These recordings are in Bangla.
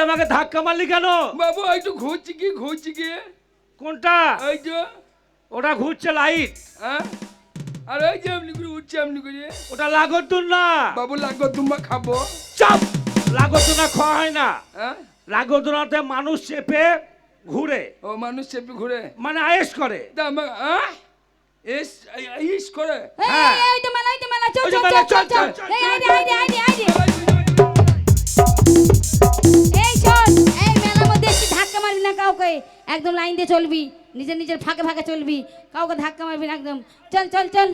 আমাকে ধাক্কা মারলি কেন? বাবু একটু ঘুরছি কি কোনটা? এই যে ওটা ঘুরছে লাইট। হ্যাঁ আর এই যে এমনি করে উঠছে এমনি করে। ওটা লাগতুন না বাবু, লাগতুম্বা খাবো। চাপ, লাগতুনা খাওয়া হয় না। হ্যাঁ, লাগতুনাতে মানুষ চেপে ঘুরে। ও মানুষ চেপে ঘুরে মানে আয়েশ করে। ইস করে। হ্যাঁ এই তো মেলা চল চল চল চল এই আইডি এই চল এই মেলার মধ্যে একটু ধাক্কা মারবি না কাউকে, একদম লাইন দিয়ে চলবি, নিজের ফাঁকে ফাঁকে চলবি, কাউকে ধাক্কা মারবি না একদম। চল চল চল।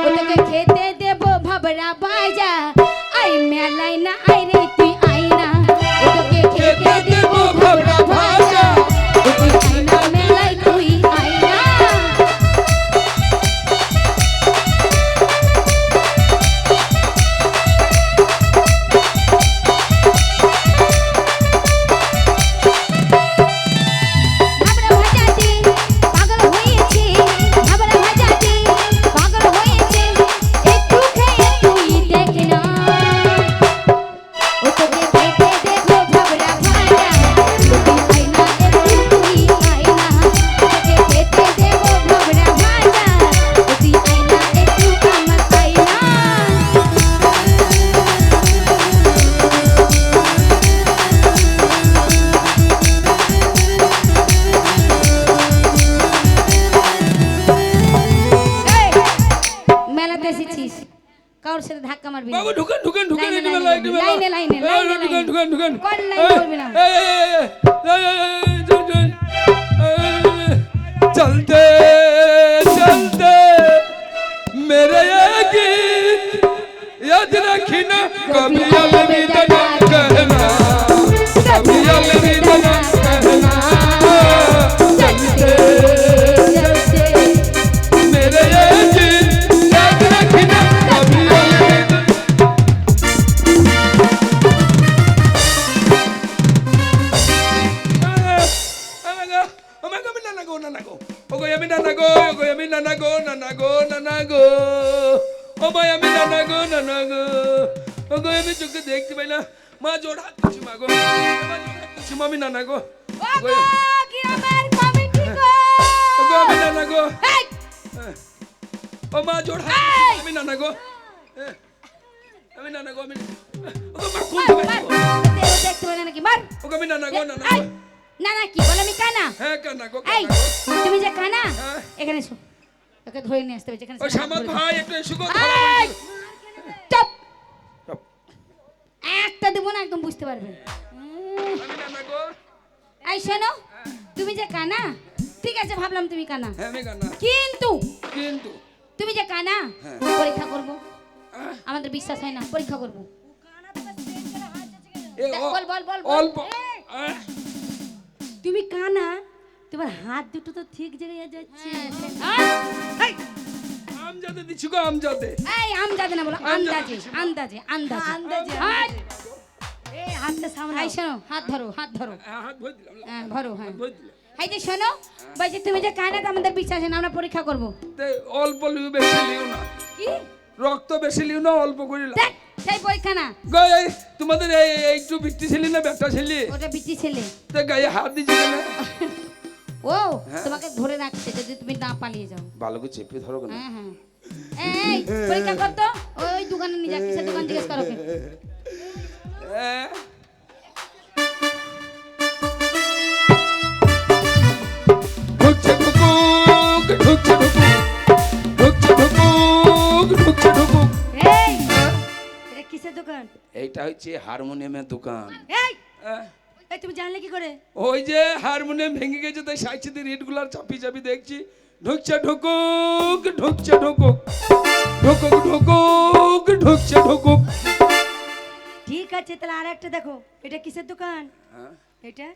ওটাকে খেতে দেব ভাবরা বাজা, আই মেলাই না আই রে তুই আই না। ওটাকে খেতে দেব ভাবরা বাজা, তুই আই না মেলাই তুই আই না। কারোর সাথে ধাক্কা মারবি না বাবু। ঢুকেন লাইনে ঢুকেন কোন লাইন করবি না। चलते चलते मेरे ये गीत याद रखना, कभी अलविदा ना कहना, कभी अलविदा ना कहना। चलते चलते मेरे ये गीत याद रखना, कभी अलविदा। Nanago, oh boy, I'm in Nanago. নানা গো নানা গো ওগো আমি চোখে দেখতে পাই না মা জোর হাত দিচ্ছি মা গো মা জোর হাত দিচ্ছি মামি নানা গো ওগো গ্রামের কমিটি গো ওগো আমি নানা গো এই ও মা জোর হাত দিচ্ছি, আমি নানা গো আমি নানা গো আমি ওগো মা কোন দেখতে পারে নাকি মার ওগো আমি নানা গো নানা এই, গো না না কি বলে আমি কানা হ্যাঁ কানা গো এই কানা গো তুমি যে কানা হ্যাঁ। এখানে এসো ওকে ধরে নিয়ে আসতে হবে যেখানে ও সামাদ ভাই একটু এসো গো ধরা এই, বলছি। চুপ চুপ। একটা দেবো না একদম বুঝতে পারবে আমি নানা গো এই শোনো তুমি যে কানা ঠিক আছে ভাবলাম তুমি কানা হ্যাঁ আমি কানা কিন্তু কিন্তু তুমি যে কানা হ্যাঁ। পরীক্ষা করব আহ, আমাদের বিশ্বাস হয় না পরীক্ষা করব এ ও- বল বল বল অল্প এই, তুমি কানা তোমার হাত দুটো তো ঠিক জায়গায় যাচ্ছে এই, আম যাতে দিচ্ছি গো আম যাতে এই আমদাজে না বলো আন্দাজে আন্দাজে আন্দাজে আন্দাজে, হাত এই হাতটা সামনে এই শোনো হাত ধরো হাত ধরো হাত ভরে দিলাম হ্যাঁ ধরো হ্যাঁ ভরে দিলাম এই যে শোনো বলছি তুমি যে কানা তো আমাদের বিশ্বাস হয় না আমরা পরীক্ষা করব তে অল্প লিও বেশি লিও না কি রক্ত বেশি লিও না অল্প করে লাও দেখ সেই পরীক্ষা না গো এই তোমাদের এই একটু বিট্টি ছেলে না বেটা ছেলে ওটা বিটি ছেলে তে গায়ে হাত দিছি না ও তোমাকে ধরে রাখছে যদি তুমি না পালিয়ে যাও ভালো করে চেপে ধরো না হ্যাঁ হ্যাঁ এই পরীক্ষা কর তো ওই দোকানে নিয়ে যা কিসের দোকান জিজ্ঞেস করো ওকে। ঢুকছে ঢুকুক ঢুকছে ঢুকুক ঢুকছে ঢুকুক ঢুকছে ঢুকুক এই এটা কিসের দোকান এইটা হচ্ছে হারমোনিয়ামের দোকান এই আহ, এই তুমি জানলে কি করে ওই যে হারমোনিয়াম ভেঙে গেছে তাই সাইডে রেটগুলার চাপি চাপি দেখছি ঢুকছে ঢুকুক ঢুকছে ঢুকুক ঢুকুক ঢুকুক ঢুকছে ঢুকুক ঠিক আছে তাহলে আর একটা দেখো এটা কিসের দোকান হ্যাঁ এটা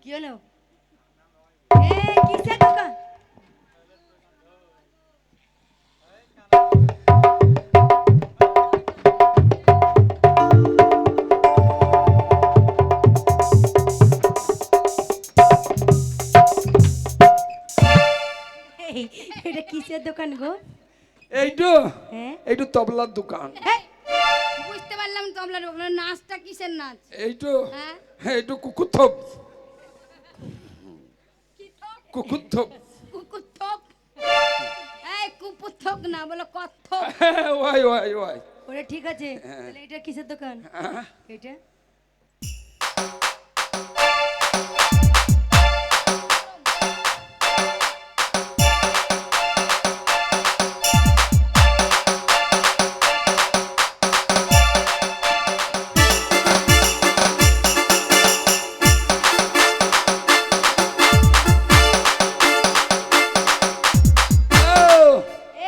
কি হলো এই কিসের দোকান এই, এটা কিসের দোকান গো এইটো হ্যাঁ এইটো তবলার দোকান এই, বুঝতে পারলাম তো আপনার নাচটা কিসের নাচ এইটো হ্যাঁ এইটো কুকুথপ কি থোক কুকুথপ কুকুর থোক এই কুকুর থোক না বলো কত্থক ওয়াই ওয়াই ওয়াই ওটা ঠিক আছে তাহলে এটা কিসের দোকান এটা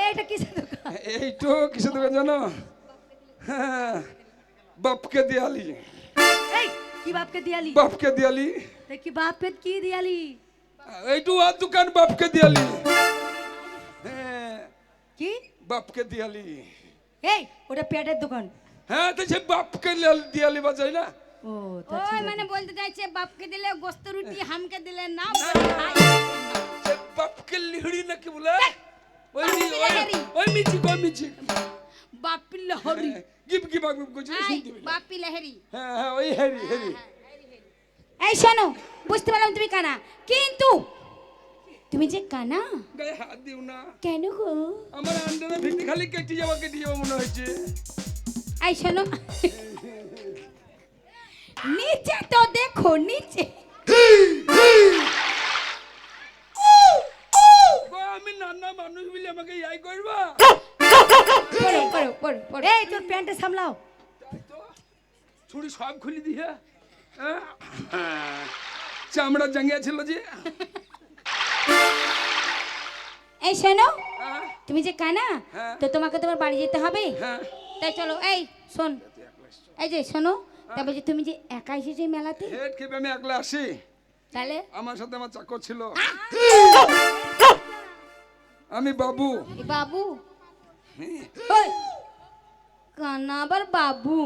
এটা কিসের দোকান এইটো কিসের দোকান জানো হ্যাঁ, বাপকে দিয়ালি এই কি বাপকে দিয়ালি বাপকে দিয়ালি তা কি বাপকে কি দিয়ালি এইটো আর দোকান বাপকে দিয়ালি হ্যাঁ কি বাপকে দিয়ালি এই ওটা পেটের দোকান হ্যাঁ তো সে বাপকে দিয়ালি বাজাই না ও তা ওই ঠিক মানে বলতে চাইছে বাপকে দিলে গোস্ত রুটি হামকে দিলে না সে বাপকে লিহড়ি নাকি বলে ওই বাপকে লিহড়ি। ওই মিছি কই মিছি বাপি লহরি গিপ গিপ গিপ কইছি এই, শুনতে পেলাম। বাপি লহরি হ্যাঁ হ্যাঁ ওই হেরি হেরি এই শোনো বুঝতে পারলাম তুমি কানা কিন্তু তুমি যে কানা গায়ে হাত দিও না কেন গো আমার আন্ডারে ভিত্তি খালি কেটে যাওয়া মনে হয়েছে এই শোনো নিচে তো দেখো নিচে গো, আমি নানা মানুষ বলে আমাকে ইয়াই করবা পড়ো পড়ো পড়ো পড়ো এই তোর প্যান্টটা সামলাও তো ছুরি সব খুলি দিয়ে হ্যাঁ? চামড়া জাঙ্গিয়া ছিল যে এই শোনো হ্যাঁ? তুমি যে কানা হ্যাঁ। তো তোমাকে তোমার বাড়ি যেতে হবে হ্যাঁ তাই চলো এই শোন এই যে শোনো তারপর যে তুমি যে একা এসেছো এই মেলাতে হেড খেপে আমি একলা আসি তাহলে আমার সাথে আমার চাকর ছিল আমি বাবু এই বাবু ওই, কানা আবার বাবু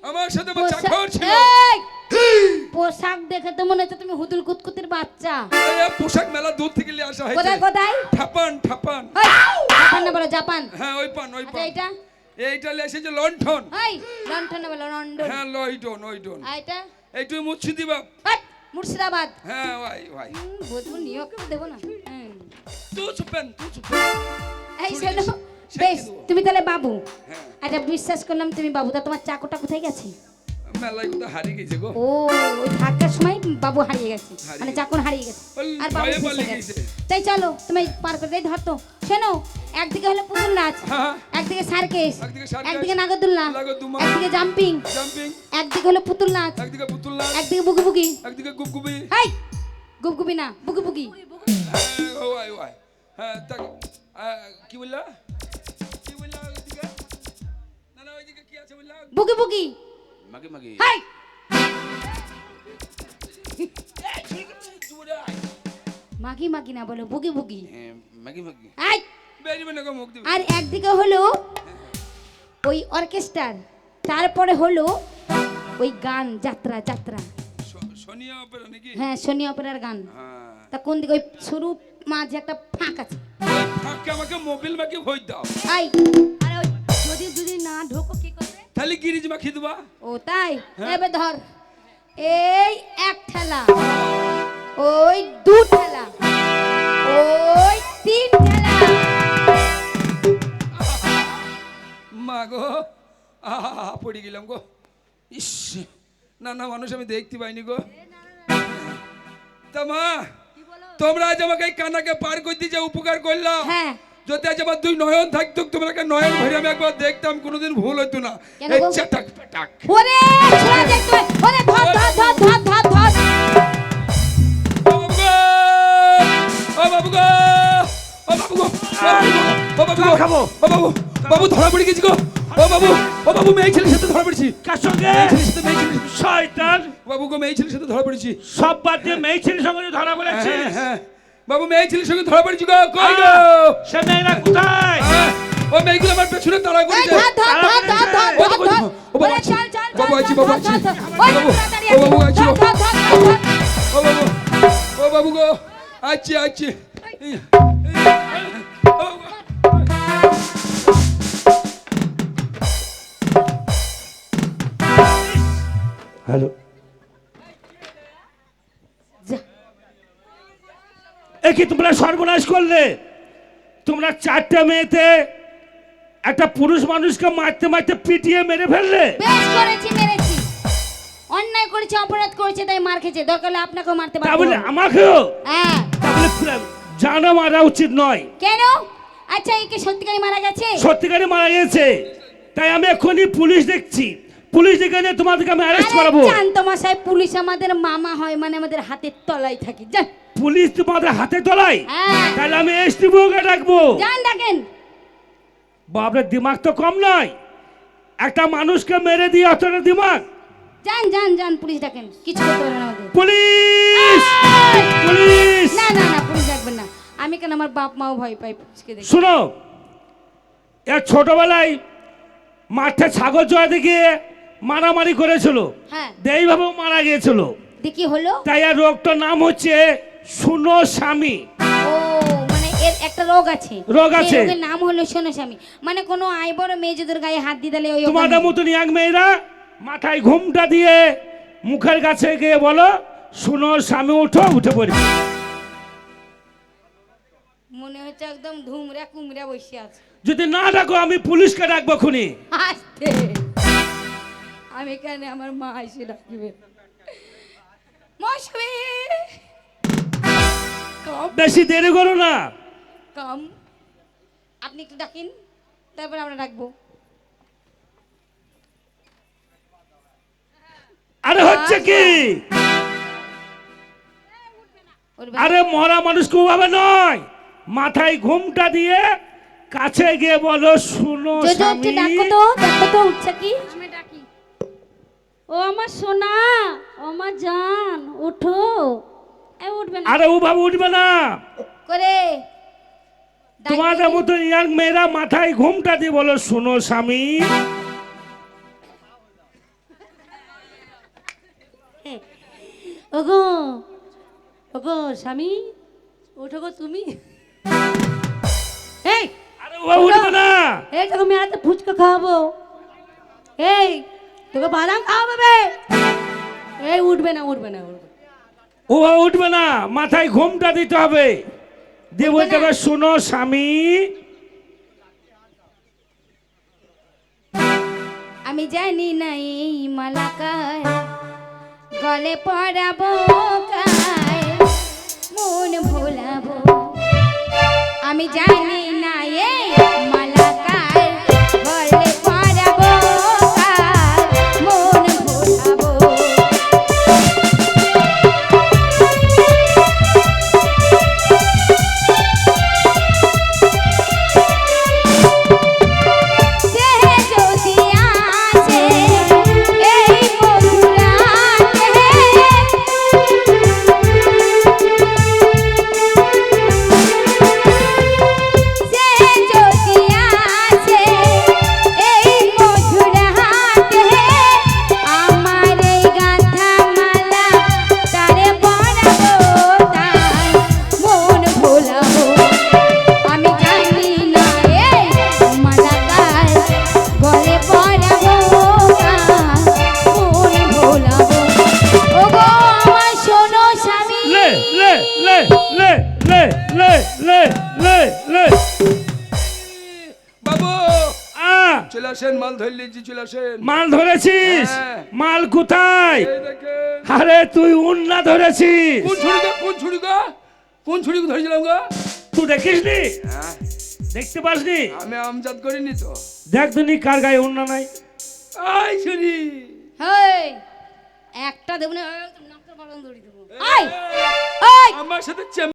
আমার সাথে আমার পোশাক- চাকর ছিল এই! পোশাক দেখে তো মনে হচ্ছে তুমি হুদুল কুতকুতির বাচ্চা এই পোশাক মেলা দূর থেকে আসা কোথায় হয়েছে কোথায় ঠাপান ঠাপান ওই, জাপান না বলো জাপান। হ্যাঁ ওই পান ওই আচ্ছা পান এটা এইটা এসেছে লণ্ঠন ওই লন্ঠন না বলো লন্ডন। হ্যাঁ লইডন ওইডন আর এটা এইটু মুছি দিবা ওই, মুর্শিদাবাদ। হ্যাঁ ভাই ভাই ভোজপুর নিয়োগ দেবো না। তুই চুপেন তুই চুপেন এই শোনো, সেই বেশ কি দেবো? তুমি তাহলে বাবু। হ্যাঁ আচ্ছা বিশ্বাস করলাম তুমি বাবু, তা তোমার চাকুটা কোথায় গেছে? মেলায় কোথাও হারিয়ে গেছে গো ও ওই ধাক্কার সময় বাবু হারিয়ে গেছে, হারিয়ে মানে চাকুন হারিয়ে গেছে ওই আর বাবু ভয়ে ফেঁসে পালিয়ে গেছে। গেছে। তাই চলো তুমি পার করে দিয়ে ধরতো। শোনো, একদিকে হলো পুতুল নাচ, হ্যাঁ একদিকে সার্কেস, একদিকে সার্কাস, একদিকে নাগরদোলনা, নাগরদোলনা, একদিকে জাম্পিং, জাম্পিং একদিকে হলো পুতুল নাচ, একদিকে পুতুল নাচ একদিকে বুকি বুকি। একদিকে গুপগুপি এই গুপগুপি না, বুকি বুকি। হ্যাঁ ও ভাই ভাই হ্যাঁ তা কি বললা কি বললা ওইদিকে না না ওইদিকে কি আছে বললা বুকি বুকি। মাগে মাগে হাই মাগি মাগি না বলো, বুকি বুকি। মাগে মাগে এই বেরি মনে কো মুখ দিবি আর একদিকে হলো ওই অর্কেস্ট্রার, তারপরে হলো ওই গান যাত্রা যাত্রা। সোনিয়া অপেরা নাকি হ্যাঁ সোনি অপেরার গান। হ্যাঁ তা কোন দিকে ওই শুরু মাঝে একটা ফাঁক আছে। ওই ফাঁকে আমাকে মোবিল মাকে ভই দাও আই আরে ওই যদি যদি না ঢোকো কি করবে? তাহলে গিরিজ মাখি দেবা ও তাই, হ্যাঁ। এবার ধর এই এক ঠেলা, ওই দু ঠেলা, ওই তিন ঠেলা। মা গো পড়ে গেলাম গো ইস না না মানুষ আমি দেখতে পাইনি গো তা মা তোমরা আজ আমাকে এই কানাকে পার করতে যে উপকার করলাম হ্যাঁ যদি আজ আমার দুই নয়ন থাকতো তোমরা নয়ন ভরে আমি একবার দেখতাম কোনোদিন ভুল হতো না কেন এই গো? চাটাক পাটাক ওরে ছোড়া দেখতে, ওরে ধর ধর ধর ধর ধর ধর। ও বাবু গো ও বাবু গো ও বাবু গো খাবো। ও বাবু বাবু ধরা পড়ে গেছি গো ও বাবু মেয়ে ছেলের সাথে ধরা পড়েছি কার সঙ্গে? মেয়ে ছেলের সাথে মেয়ে ছেলের শয়তান, বাবু গো মেয়ে ছেলের সাথে ধরা পড়েছি সব বাদ দিয়ে মেয়ে ছেলের সঙ্গে ধরা পড়েছিস। হ্যাঁ, হ্যাঁ। বাবু মেয়ে ছেলের সঙ্গে ধরা পড়েছি গো কই গো সে মেয়েরা কোথায়? ও মেয়েগুলো আমার পেছনে তাড়া এই করেছে ধর ধর ধর ধর ধর ও ধর বাবু, ধর। ও বাবু ওরে আছে, চল চল বাবু আছে, চল, বাবু চল, আছে। চল, চল। ওই বাবু, তাড়াতাড়ি ও বাবু আছে। ধর, ধর, ধর, ধর, ধর। ও বাবু ও বাবু গো আছে আছে হ্যালো, যা। এ কি তোমরা সর্বনাশ করলে? তোমরা চারটে মেয়েতে একটা পুরুষ মানুষকে মারতে মারতে পিটিয়ে মেরে ফেললে। বেশ করেছি, মেরেছি। অন্যায় করেছে, অপরাধ করেছে, তাই মার খেয়েছে। দরকার হলে আপনাকেও মারতে তা পারবো। বলে আমাকেও? হ্যাঁ। তা বলে জানা মারা উচিত নয়। কেন? আচ্ছা একে সত্যিকারই মারা গেছে? সত্যিকারে মারা গেছে, তাই আমি এখনই পুলিশ দেখছি। পুলিশ ডেকে নিয়ে তোমাদেরকে আমি অ্যারেস্ট আরে করাবো। জানতো মশাই, পুলিশ আমাদের মামা হয়, মানে আমাদের হাতের তলায় থাকে। যান পুলিশ তোমাদের হাতে তলায়? হ্যাঁ তাহলে আমি এসটিভিওকে ডাকবো। যান ডাকেন। বাপরে দিমাগ তো কম নয়, একটা মানুষকে মেরে দিয়ে অতটা দিমাগ। যান যান যান, পুলিশ ডাকেন, কিছু করতে পারবে না আমাদের। পুলিশ পুলিশ না না না, পুলিশ ডাকবেন না। আমি কেন, আমার বাপ মাও ভয় পাই পুলিশকে দেখে। শুনো, এর ছোটবেলায় মাঠে ছাগল চড়াতে গিয়ে মারামারি করেছিল, হ্যাঁ এইভাবেও মারা গিয়েছিল। দেখি হলো। তাই আর রোগটার নাম হচ্ছে শুনো স্বামী। ও মানে এর একটা রোগ আছে। রোগ আছে। এই রোগের নাম হলো সোনস্বামী। মানে কোনো আই বড় মেয়ে যদি ওর গায়ে হাত দিয়ে দিলে ওই তোমাদের মতন ইয়াং মেয়েরা মাথায় ঘুমটা দিয়ে মুখের কাছে গিয়ে বলো শুনো স্বামী, উঠো, উঠে পড়বে। মনে হচ্ছে একদম ধুমরা কুমড়া বসে আছে। যদি না ডাকো আমি পুলিশকে ডাকবো খুনি। আসতে আমি কেন, আমার মা এসে ডাকবে। মৌসুমী কম বেশি দেরি করো না। কম, আপনি একটু ডাকিন, তারপর আমরা ডাকবো। আরে হচ্ছে কি? উঠবে। আরে মরা মানুষকে ওভাবে নয়, মাথায় ঘুমটা দিয়ে কাছে গিয়ে বলো শুনো জোজো একটু স্বামী। ডাকো তো, দেখো তো উঠছে কি। আমি ডাকি। ও আমার সোনা, ও আমার জান, ওঠো। এই উঠবে না। আরে ওভাবে উঠবে না। করে তোমাদের মতো ইয়াং মেয়েরা মাথায় ঘুমটা দিয়ে বলো শুনো স্বামী। ওগো ওগো স্বামী, ওঠো গো তুমি। এই আরে ও উঠবে না। এই তোকে মেলাতে ফুচকা খাওয়াবো, এই তোকে বাদাম খাওয়াবো বে। এই উঠবে না উঠবে না উঠবে। ও উঠবে না, মাথায় ঘুমটা দিতে হবে। দিয়ে বলতে হবে, শোনো স্বামী, আমি জানি না এই মালাকায় গলে পড়াবো কায় মন ভোলাবো। আমি জানি না এই মালাকায় গলে পড়াবো কায় মন ভোলাবো। বাবু আ চলে আসেন, মাল ধরলি জি, চলে আসেন। মাল ধরেছিস? হ্যাঁ। মাল কোথায়? এই দেখেন। আরে তুই উন্না ধরেছিস? কোন ছুরি গো, কোন ছুরি গো, কোন ছুরি ধরেছিলাম গো? তুই দেখিসনি? হ্যাঁ, দেখতে পাসনি? আমি আমজাদ করিনি তো। দেখ তুমি কার গায়ে উন্না নাই। আই ছুরি হেই একটা দেব না, নাকের বাগান ধরে দেবো। আয় আয় আমার সাথে চেম